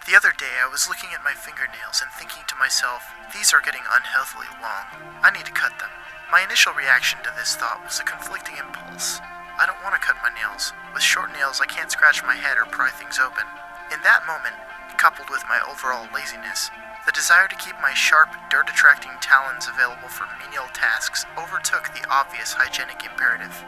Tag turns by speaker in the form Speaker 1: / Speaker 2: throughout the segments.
Speaker 1: The other day I was looking at my fingernails and thinking to myself, these are getting unhealthily long. I need to cut them. My initial reaction to this thought was a conflicting impulse. I don't want to cut my nails. With short nails I can't scratch my head or pry things open. In that moment, coupled with my overall laziness, the desire to keep my sharp, dirt-attracting talons available for menial tasks overtook the obvious hygienic imperative.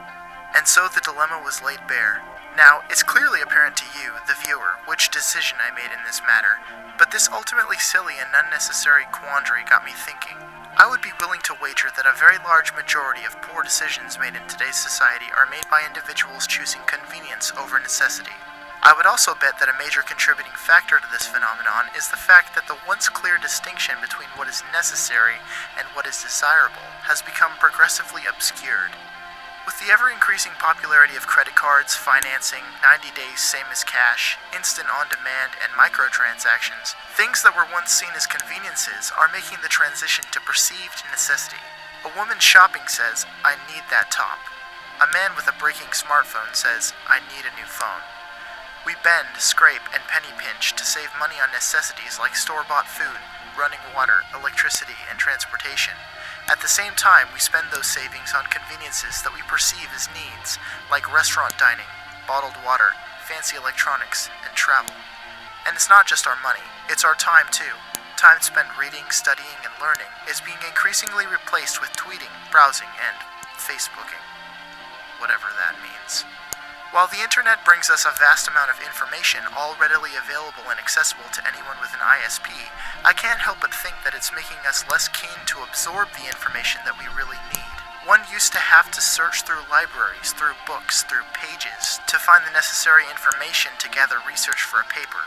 Speaker 1: And so the dilemma was laid bare. Now, it's clearly apparent to you, the viewer, which decision I made in this matter, but this ultimately silly and unnecessary quandary got me thinking. I would be willing to wager that a very large majority of poor decisions made in today's society are made by individuals choosing convenience over necessity. I would also bet that a major contributing factor to this phenomenon is the fact that the once clear distinction between what is necessary and what is desirable has become progressively obscured. With the ever-increasing popularity of credit cards, financing, 90 days same as cash, instant on-demand, and microtransactions, things that were once seen as conveniences are making the transition to perceived necessity. A woman shopping says, "I need that top." A man with a breaking smartphone says, "I need a new phone." We bend, scrape, and penny pinch to save money on necessities like store-bought food, running water, electricity, and transportation. At the same time, we spend those savings on conveniences that we perceive as needs, like restaurant dining, bottled water, fancy electronics, and travel. And it's not just our money, it's our time too. Time spent reading, studying, and learning is being increasingly replaced with tweeting, browsing, and Facebooking. Whatever that means. While the internet brings us a vast amount of information all readily available and accessible to anyone with an ISP, I can't help but think that it's making us less keen to absorb the information that we really need. One used to have to search through libraries, through books, through pages, to find the necessary information to gather research for a paper.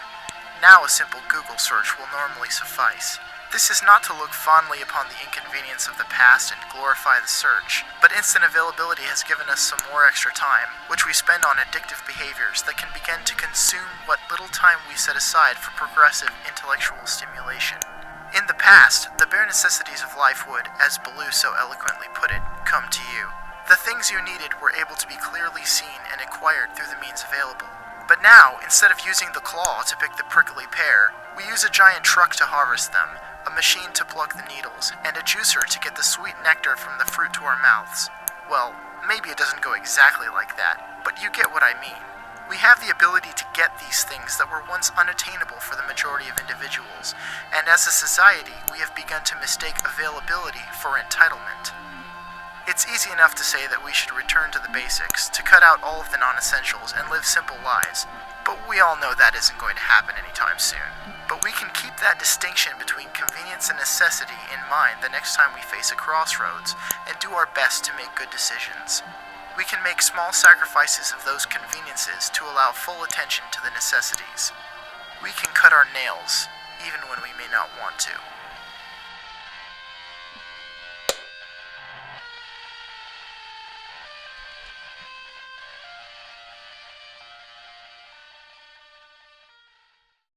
Speaker 1: Now a simple Google search will normally suffice. This is not to look fondly upon the inconvenience of the past and glorify the search, but instant availability has given us some more extra time, which we spend on addictive behaviors that can begin to consume what little time we set aside for progressive intellectual stimulation. In the past, the bare necessities of life would, as Baloo so eloquently put it, come to you. The things you needed were able to be clearly seen and acquired through the means available. But now, instead of using the claw to pick the prickly pear, we use a giant truck to harvest them, a machine to pluck the needles, and a juicer to get the sweet nectar from the fruit to our mouths. Well, maybe it doesn't go exactly like that, but you get what I mean. We have the ability to get these things that were once unattainable for the majority of individuals, and as a society, we have begun to mistake availability for entitlement. It's easy enough to say that we should return to the basics, to cut out all of the non-essentials and live simple lives, but we all know that isn't going to happen anytime soon. But we can keep that distinction between convenience and necessity in mind the next time we face a crossroads, and do our best to make good decisions. We can make small sacrifices of those conveniences to allow full attention to the necessities. We can cut our nails, even when we may not want to.